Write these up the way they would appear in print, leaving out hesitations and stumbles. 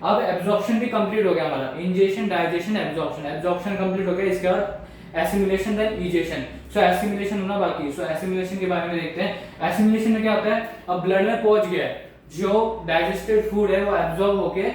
अब एब्जॉर्प्शन भी कंप्लीट हो गया हमारा, ingestion, digestion, absorption. Absorption complete हो गया, इसके बाद एसिमिलेशन, देन इजेशन। सो एसिमिलेशन होना बाकी है। सो एसिमिलेशन के बारे में देखते हैं। एसिमिलेशन में क्या होता है, अब ब्लड में पहुंच गया है, जो डाइजेस्टेड फूड है वो एब्जॉर्ब होके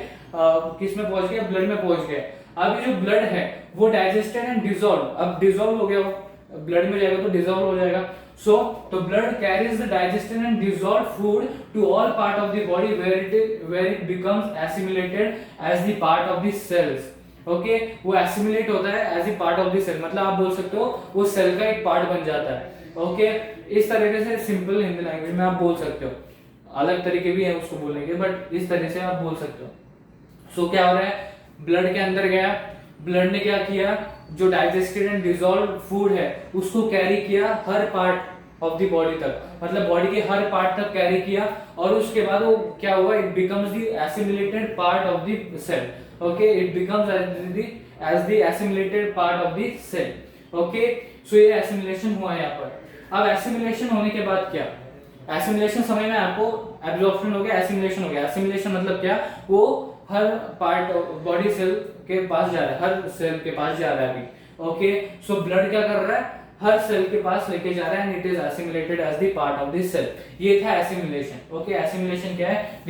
किस में पहुंच गया, ब्लड में पहुंच गया। अब ये जो ब्लड है वो डाइजेस्टेड एंड डिसॉल्व, अब डिसॉल्व हो गया, वो ब्लड में जाएगा तो डिसॉल्व हो जाएगा। So the blood carries the digested and dissolved food to all part of the body where it becomes assimilated as the part of the cells. Okay, वो assimilate होता है as the part of the cell, मतलब आप बोल सकते हो वो cell का एक पार्ट बन जाता है। Okay, इस तरीके से सिंपल हिंदी लैंग्वेज में आप बोल सकते हो। अलग तरीके भी है उसको बोलने के, बट इस तरह से आप बोल सकते हो। So क्या हो रहा है, ब्लड के अंदर गया, ब्लड ने क्या किया, जो डाइजेस्टेड एंड डिसॉल्व फूड है उसको कैरी किया हर पार्ट ऑफ द बॉडी तक, मतलब बॉडी के हर पार्ट तक कैरी किया, और उसके बाद वो क्या हुआ, it becomes the assimilated part of the cell. Okay, it becomes as the assimilated part of the cell. Okay, so ये एसिमिलेशन हुआ यहाँ पर। अब एसिमिलेशन होने के बाद क्या, एसिमिलेशन समय में आपको एब्जॉर्प्शन हो गया, एसिमिलेशन हो गया। एसिमिलेशन मतलब क्या, वो हर पार्ट बॉडी सेल के पास जा रहा है, हर सेल के पास जा रहा है अभी। ओके, सो ब्लड क्या कर रहा है, हर सेल के पास लेके जा रहा है, and it is assimilated as the part of the cell. ये था एसिमिलेशन। ओके, एसिमिलेशन क्या है, the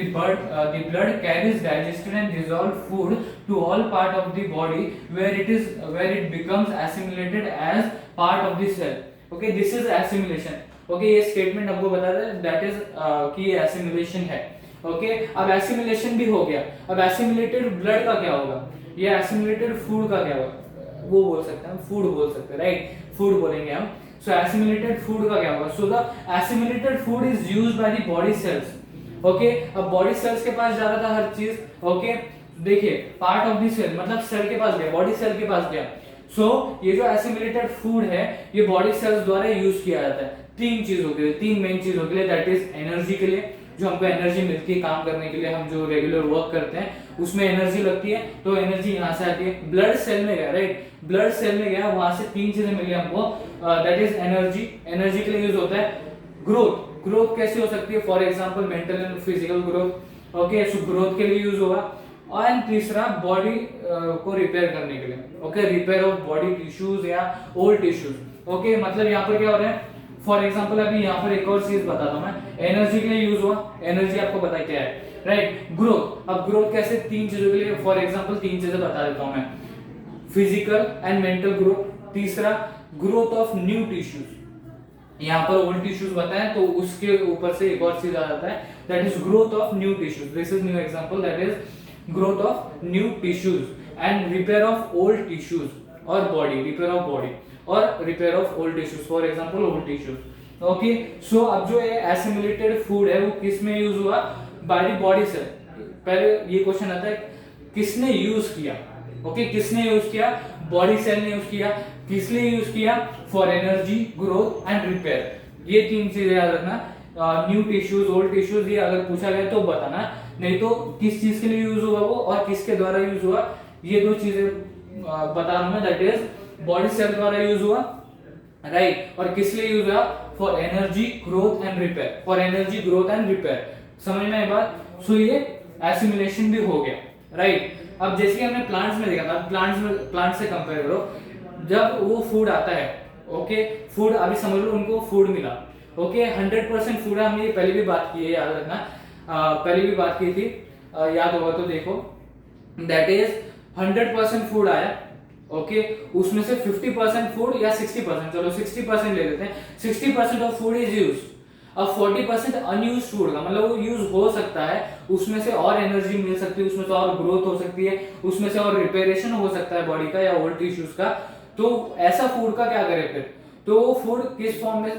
blood carries digested and dissolved food to all part of the body where it becomes assimilated as part of the cell. Okay, this is assimilation. Okay, ये statement आपको बता दें that is कि ये assimilation है। Okay, अब assimilation भी हो गया, अब एसिमिलेटेड ब्लड का क्या होगा, ये एसिमिलेटेड फूड का क्या होगा, वो बोल सकते हैं, फूड बोल सकते हैं, राइट, फूड बोलेंगे हम। सो एसिमिलेटेड फूड का क्या होगा, so the assimilated food is used by the body cells. Okay, अब बॉडी सेल्स के पास जा रहा था हर चीज। ओके, देखिए पार्ट ऑफ द सेल मतलब सेल के पास गया, बॉडी सेल के पास गया। सो ये जो एसिमिलेटेड फूड है ये बॉडी सेल्स द्वारा यूज किया जाता है तीन चीजों के लिए, तीन मेन चीजों के लिए, दैट इज एनर्जी के लिए, जो हमको एनर्जी मिलती है काम करने के लिए, हम जो रेगुलर वर्क करते हैं उसमें एनर्जी लगती है, तो एनर्जी यहाँ से आती है। ब्लड सेल में गया, राइट, ब्लड सेल में गया, वहां से तीन चीजें मिली हमको, दैट इज एनर्जी। एनर्जी के लिए यूज होता है ग्रोथ। ग्रोथ कैसे हो सकती है, for example mental and physical growth. Okay, so growth के लिए यूज होगा। और तीसरा बॉडी को रिपेयर करने के लिए। Okay, repair of body tissues या ओल्ड टिश्यूज। ओके, मतलब यहाँ पर क्या हो रहा है, फॉर एग्जाम्पल अभी यहाँ पर एक और चीज बताता हूँ मैं, एनर्जी के लिए यूज हुआ, एनर्जी आपको पता है क्या है, राइट। ग्रोथ, अब ग्रोथ कैसे, तीन चीजों के लिए, फॉर एग्जाम्पल तीन चीजें बता देता हूँ मैं, फिजिकल एंड मेंटल ग्रोथ। तीसरा ग्रोथ ऑफ न्यू टिश्यूज, यहाँ पर ओल्ड टिश्यूज बताएं तो उसके ऊपर से एक और चीज आ जाता है, that is growth of new tissues. This is new example, that is growth of new tissues and repair of old tissues, और बॉडी, रिपेयर ऑफ बॉडी और repair of old tissues, for example old tissues. Okay, so अब जो ये assimilated food है वो किस में use हुआ, बाय द बॉडी सेल। पहले ये क्वेश्चन आता है किसने यूज किया। ओके, किसने यूज किया, बॉडी सेल ने यूज किया। किस लिए यूज किया, for energy, growth and repair. ये तीन चीजें याद रखना, न्यू टिश्यूज, ओल्ड टिश्यूज, ये अगर पूछा गया तो बताना, नहीं तो किस चीज के लिए यूज हुआ वो और किसके द्वारा यूज हुआ, ये दो चीजें बता रहा हूं मैं, दैट इज बॉडी सेल द्वारा यूज हुआ, राइट, और किस लिए यूज हुआ, for energy, growth and repair, for energy, growth and repair. समझ में आए बात। सो ये एसिमिलेशन भी हो गया, राइट। अब जैसे कि हमने प्लांट्स में देखा था, प्लांट से कंपेयर करो, जब वो फूड आता है, ओके, फूड अभी समझ लो उनको फूड मिला, ओके, 100% फूड है, हमने पहले भी बात की है, याद रखना, पहले भी बात की थी, याद होगा तो देखो, दैट इज 100% फूड आया, ओके, उसमें से 50% फूड या 60%, चलो 60% ले लेते हैं, 60% ऑफ फूड इज यूज। अब 40% अनयूज फूड का मतलब वो यूज हो सकता है, उसमें से और एनर्जी मिल सकती है, उसमें से और ग्रोथ हो सकती है, उसमें से और रिपेयरेशन हो सकता है बॉडी का या ओल्ड टिश्यूज का। तो ऐसा फूड का क्या करें फिर, तो वो फूड किस फॉर्म में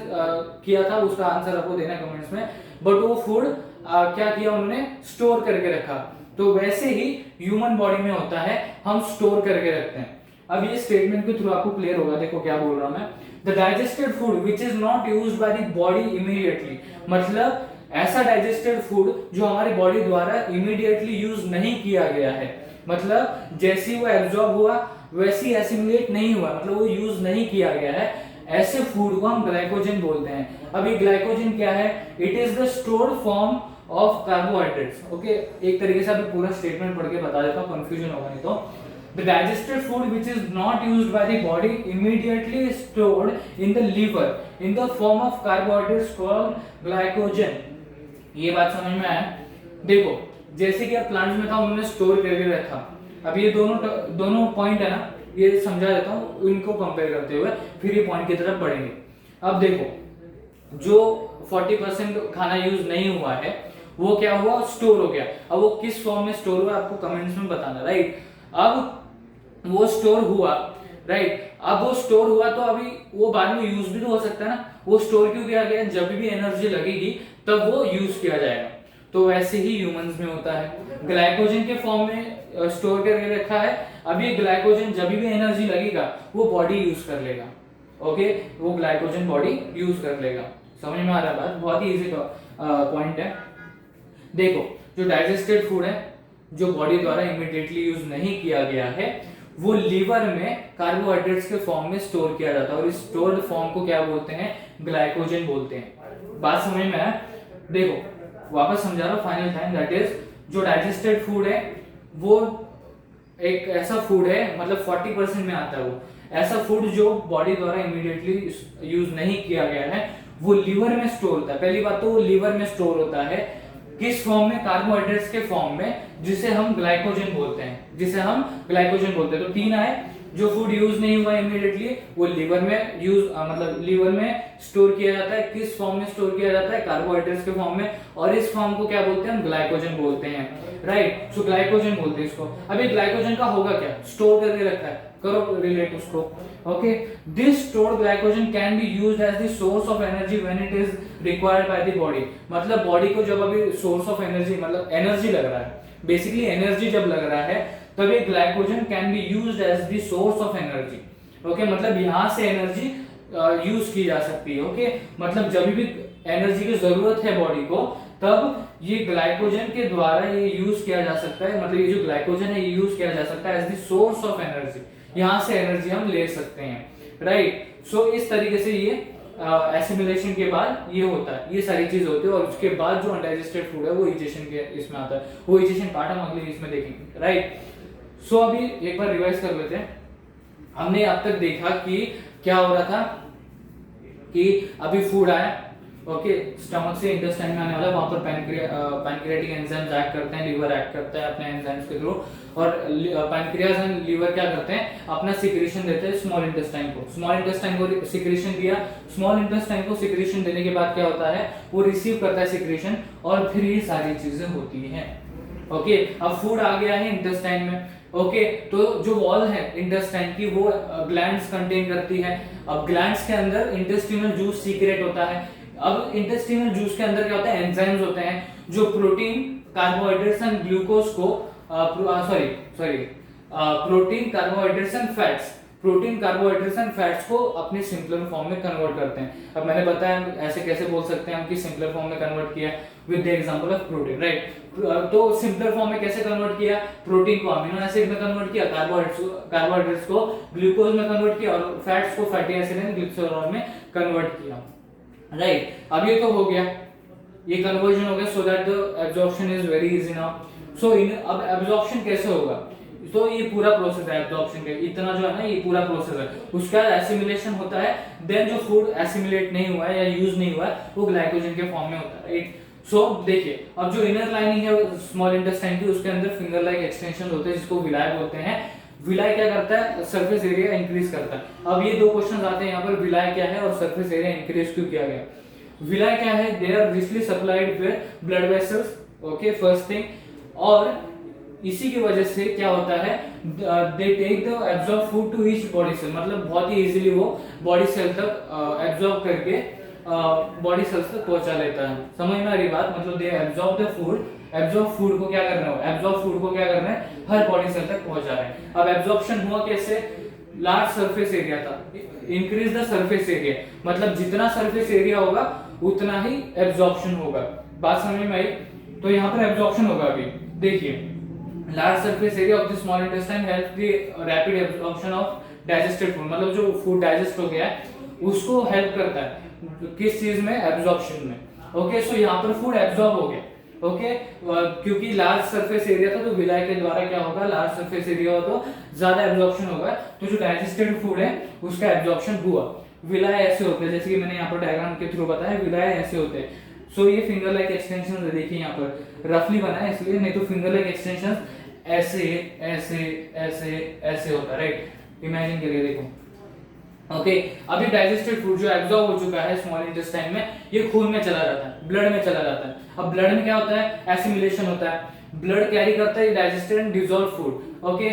किया था, उसका आंसर आपको देना कमेंट्स में। बट वो फूड क्या किया उन्होंने, स्टोर करके रखा। तो वैसे ही ह्यूमन बॉडी में होता है, हम स्टोर करके रखते हैं। अब ये स्टेटमेंट के थ्रू आपको क्लियर होगा, देखो क्या बोल रहा हूं मैं, the digested food which is not used by the body immediately, मतलब ऐसा डाइजेस्टेड फूड जो हमारी बॉडी द्वारा इमीडिएटली यूज नहीं किया गया है, मतलब जैसे वो एब्जॉर्ब हुआ वैसे एसिमिलेट नहीं हुआ, मतलब वो यूज नहीं किया गया है, ऐसे फूड को हम ग्लाइकोजन बोलते हैं। अब ये ग्लाइकोजन क्या है, it is the stored form of carbohydrates. Okay, एक तरीके से अभी पूरा स्टेटमेंट पढ़ के बता देता हूँ, कंफ्यूजन होगा नहीं तो। The digested food which is not used by the body immediately is stored in the liver in the form of carbohydrates called glycogen। ये बात समझ में आया? देखो, जैसे कि अब प्लांट्स में था उन्होंने स्टोर करके रखा। अब ये दोनों पॉइंट है ना, ये समझा देता हूँ इनको कंपेयर करते हुए, फिर ये पॉइंट की तरफ बढ़ेंगे। अब देखो, जो 40% खाना यूज नहीं हुआ है वो क्या हुआ, स्टोर हो गया। अब वो किस फॉर्म में स्टोर हुआ आपको कमेंट्स में बताना, राइट। अब वो स्टोर हुआ, राइट। अब वो स्टोर हुआ तो अभी वो बाद में यूज भी तो हो सकता है ना। वो स्टोर क्यों किया गया, जब भी एनर्जी लगेगी तब वो यूज किया जाएगा। तो वैसे ही ह्यूमंस में होता है, ग्लाइकोजन के फॉर्म में स्टोर करके रखा है। अब ये ग्लाइकोजन जब भी एनर्जी लगेगा वो बॉडी यूज कर लेगा। ओके, वो ग्लाइकोजन बॉडी यूज कर लेगा। समझ में आ रहा है बात? बहुत ही इजी पॉइंट है। देखो, जो डाइजेस्टेड फूड है जो बॉडी द्वारा इमीडिएटली यूज नहीं किया गया है वो लीवर में कार्बोहाइड्रेट्स के फॉर्म में स्टोर किया जाता है, और इस स्टोर्ड फॉर्म को क्या बोलते हैं, ग्लाइकोजन बोलते हैं। बात समझ में आया? देखो वापस समझा रहा हूं फाइनल टाइम, दैट इज जो डाइजेस्टेड फूड है वो एक ऐसा फूड है, मतलब 40% में आता है वो ऐसा फूड जो बॉडी द्वारा इमीडिएटली यूज नहीं किया गया है, वो लीवर में स्टोर होता है। पहली बात तो वो लीवर में स्टोर होता है किस फॉर्म में, कार्बोहाइड्रेट्स के फॉर्म में, जिसे हम ग्लाइकोजन बोलते हैं, तो तीन आए। जो फूड यूज नहीं हुआ इमीडिएटली वो लीवर में मतलब लीवर में स्टोर किया जाता है। किस फॉर्म में स्टोर किया जाता है, कार्बोहाइड्रेट्स के फॉर्म में, और इस फॉर्म को क्या बोलते हैं, हम ग्लाइकोजन बोलते हैं, राइट। सो ग्लाइकोजन बोलते हैं इसको। अब ये ग्लाइकोजन का होगा क्या, स्टोर करके रखा है, करो रिलेट उसको। Okay, this stored glycogen can be used as the source of energy when it is required by the body. मतलब बॉडी को जब अभी सोर्स ऑफ एनर्जी, मतलब एनर्जी लग रहा है, बेसिकली एनर्जी जब लग रहा है तब ये glycogen can be used as the source of energy. Okay, मतलब यहां से एनर्जी यूज की जा सकती है। ओके, मतलब जब भी एनर्जी की जरूरत है बॉडी को तब ये ग्लाइकोजन के द्वारा ये यूज किया जा सकता है। मतलब ये जो ग्लाइकोजन है ये यूज किया जा सकता है as the source of energy, यहां से एनर्जी हम ले सकते हैं, राइट। सो इस तरीके से ये एसिमिलेशन के बाद ये होता है, ये सारी चीज होती है। और उसके बाद जो अनडाइजेस्टेड फूड है वो इजेशन के इसमें आता है, वो इजेशन पार्ट हम अगले इसमें देखेंगे, राइट। सो अभी एक बार रिवाइज कर लेते हैं। हमने अब तक देखा कि क्या हो रहा था कि अभी फूड आया, ओके, स्टमक से इंटेस्टाइन में आने वाला, वहां पर पैनक्रियाटिक एंजाइम्स एक्ट करते हैं, लीवर एक्ट करता है अपने एंजाइम्स के थ्रू, और पैनक्रियाज एंड लीवर क्या करते हैं, अपना सिक्रीशन देते हैं स्मॉल इंटेस्टाइन को। स्मॉल इंटेस्टाइन को सिक्रीशन दिया, स्मॉल इंटेस्टाइन को सिक्रीशन देने के बाद क्या होता है, वो रिसीव करता है सिक्रीशन, और फिर ये सारी चीजें होती हैं। ओके, अब फूड आ गया है इंटेस्टाइन में। ओके, तो जो वॉल है इंटेस्टाइन की वो ग्लैंड्स कंटेन करती है। अब ग्लैंड्स के अंदर इंटेस्टिनल जूस सीक्रेट होता है। अब इंटेस्टिनल जूस के अंदर क्या होता है, एंजाइम्स होते हैं जो प्रोटीन, कार्बोहाइड्रेट्स एंड ग्लूकोज को protein, carbohydrates and fats, protein, carbohydrates and fats को अपने सिंपलर फॉर्म में कन्वर्ट करते हैं। अब मैंने बताया ऐसे कैसे बोल सकते हैं हम कि सिंपलर फॉर्म में कन्वर्ट किया with the example of protein, right. तो सिंपलर फॉर्म में कैसे कन्वर्ट किया, प्रोटीन को अमीनो एसिड में कन्वर्ट किया, कार्बोहाइड्रेट्स को ग्लूकोज में कन्वर्ट किया, और फैट्स को फैटी एसिड एंड ग्लिसरॉल में कन्वर्ट किया, राइट। अब ये तो हो गया, ये कन्वर्जन हो गया, so that the absorption is very easy now. So अब एब्जॉर्प्शन कैसे होगा, तो ये पूरा प्रोसेस है एब्जॉर्प्शन का, इतना जो है ना ये पूरा प्रोसेस है। उसके बाद एसिमिलेशन होता है, देन जो फूड एसिमिलेट नहीं हुआ है या यूज नहीं हुआ है वो ग्लाइकोजन के फॉर्म में होता है, राइट। सो देखिए, अब जो इनर लाइनिंग है स्मॉल इंटेस्टाइन की, उसके अंदर फिंगर लाइक एक्सटेंशन होते हैं जिसको विलाय बोलते हैं। विलाय क्या करता है, सरफेस एरिया इंक्रीज करता है। अब ये दो क्वेश्चन आते हैं यहाँ पर, विलाय क्या है और सरफेस एरिया इंक्रीज क्यों किया गया। विलाय क्या है, they are richly supplied with blood vessels, okay, first thing. और इसी की वजह से क्या होता है, they take the absorb food to each body cell, मतलब बहुत ही इजीली वो बॉडी सेल तक एब्जॉर्ब करके बॉडी सेल्स तक पहुंचा लेता है। समझ में आ रही बात, मतलब they absorb the food, absorb food को क्या करना है, एब्जॉर्ब फूड को क्या करना है, हर बॉडी सेल तक पहुंचा रहे हैं। अब एब्जॉर्प्शन हुआ कैसे, लार्ज सरफेस एरिया था, इंक्रीज द सरफेस एरिया, मतलब जितना सरफेस एरिया होगा उतना ही एब्जॉर्प्शन होगा। बात समझ में आई, तो यहाँ पर एब्जॉर्प्शन होगा। अभी देखिए, large surface area of the small intestine help the rapid absorption of digested food, मतलब जो फूड डाइजेस्ट हो गया है उसको हेल्प करता है किस चीज में, एब्जॉर्प्शन में। ओके, सो यहाँ पर फूड एब्जॉर्ब हो गया, ओके क्योंकि लार्ज सरफेस एरिया था, तो विलाय के द्वारा क्या होगा, लार्ज सरफेस एरिया हो तो ज्यादा एब्जॉर्प्शन होगा, तो जो डाइजेस्टेड फूड है उसका एब्जॉर्प्शन हुआ। विलाय ऐसे होते हैं, जैसे कि मैंने यहाँ पर डायग्राम के थ्रू बताया, विलाय ऐसे होते हैं। सो ये फिंगर लाइक एक्सटेंशन देखिए यहाँ पर रफली बना है इसलिए, नहीं तो फिंगर लाइक एक्सटेंशन ऐसे ऐसे ऐसे ऐसे होता है, राइट, इमेजिन करिए देखो। ओके अभी डाइजेस्टेड फूड जो एब्जॉर्ब हो चुका है स्मॉल इंटेस्टाइन में, ये खून में चला जाता है, ब्लड में चला जाता है। अब ब्लड में क्या होता है, एसिमिलेशन होता है, ब्लड कैरी करता है digested and dissolve food. Okay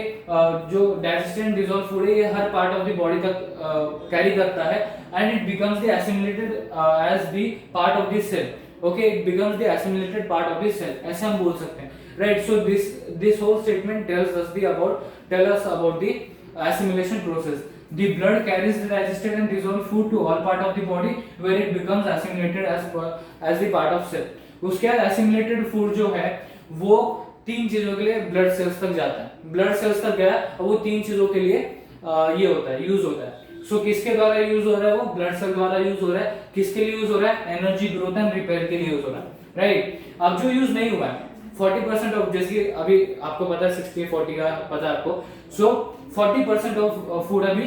जो डाइजेस्टेड एंड डिसॉल्व फूड है ये हर पार्ट ऑफ द बॉडी तक कैरी करता है, and it becomes the assimilated as the part of the cell. Okay it becomes the assimilated part of the cell, ऐसे हम बोल सकते हैं, right. So this whole statement tells us about the assimilation process. The blood carries the digested and dissolved food to all part of the body where it becomes assimilated as the part of cell. उसके बाद assimilated food जो है वो तीन चीजों के लिए blood cells तक जाता है, ब्लड सेल्स तक गया और वो तीन चीजों के लिए ये होता है, यूज होता है। सो किसके द्वारा यूज हो रहा है, वो ब्लड सेल द्वारा यूज हो रहा है। किसके लिए यूज हो रहा है, एनर्जी ग्रोथ एंड रिपेयर के लिए यूज हो रहा है, राइट। अब जो यूज नहीं हुआ है 40% ऑफ, जैसे अभी आपको पता है 60-40 का पता है आपको, सो 40% ऑफ फूड अभी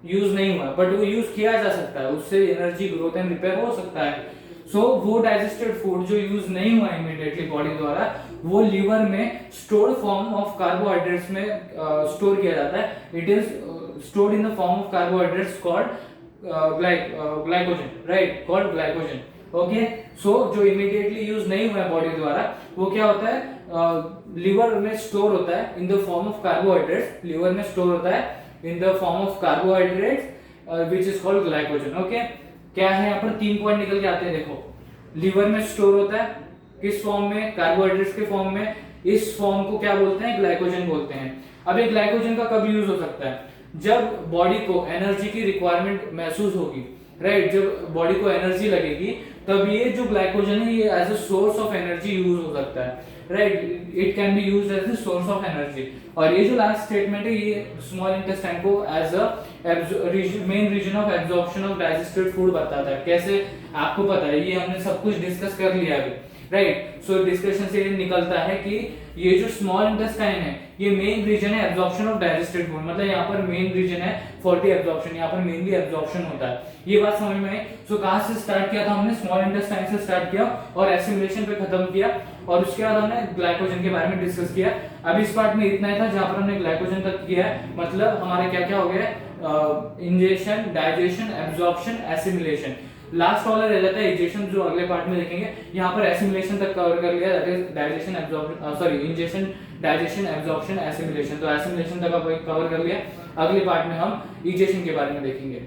यूज नहीं हुआ, बट वो यूज किया जा सकता है, उससे एनर्जी ग्रोथ एंड रिपेयर हो सकता है। सो वो डाइजेस्टेड फूड जो यूज नहीं हुआ इमीडिएटली बॉडी द्वारा, वो लीवर में स्टोर्ड फॉर्म ऑफ कार्बोहाइड्रेट्स में स्टोर किया जाता है। It is stored in the form of carbohydrates called glycogen, right, called glycogen. Okay so जो इमीडिएटली यूज नहीं हुआ है बॉडी द्वारा, वो क्या होता है, लिवर में स्टोर होता है in the form of carbohydrates, liver में स्टोर होता है in the form of carbohydrates which is called glycogen. Okay क्या है यहाँ पर 3 पॉइंट निकल के आते हैं, देखो लिवर में स्टोर होता है किस फॉर्म में, कार्बोहाइड्रेट्स के फॉर्म में, इस फॉर्म को क्या बोलते हैं, ग्लाइकोजन बोलते हैं। अब ये ग्लाइकोजन का कब यूज हो सकता है, जब बॉडी को एनर्जी की रिक्वायरमेंट महसूस होगी, राइट, जब बॉडी को एनर्जी लगेगी तब ये जो ग्लाइकोजन है ये as a source of energy use हो सकता है, right, it can be used as a source of energy. और ये जो लास्ट स्टेटमेंट है ये स्मॉल इंटेस्टाइन को as a main region of absorption of digested food बताता है। कैसे, आपको पता है, ये हमने सब कुछ डिस्कस कर लिया अभी, राइट। सो डिस्कशन से ये निकलता है कि ये जो स्मॉल इंटेस्टाइन है ये मेन रीजन है एब्जॉर्प्शन ऑफ डाइजेस्टेड फूड, मतलब यहाँ पर मेन रीजन है फॉर द एब्जॉर्प्शन, यहाँ पर मेनली एब्जॉर्प्शन होता है। ये बात समझ में आई। सो कहाँ से स्टार्ट किया था हमने, स्मॉल इंटेस्टाइन से स्टार्ट किया और एसिमिलेशन पे खत्म किया, और उसके बाद हमने ग्लाइकोजन के बारे में डिस्कस किया। अब इस पार्ट में इतना ही था जहां पर हमने ग्लाइकोजन तक किया है, मतलब हमारा क्या क्या हो गया, ingestion, digestion, absorption, assimilation. Last वाला रह जाता है इजेशन, जो अगले पार्ट में देखेंगे। यहाँ पर एसिमिलेशन तक कवर कर लिया, that is digestion, absorption, sorry ingestion, digestion, absorption, assimilation. तो एसिमिलेशन तक कवर कर लिया। अगले पार्ट में हम इजेशन के बारे में देखेंगे।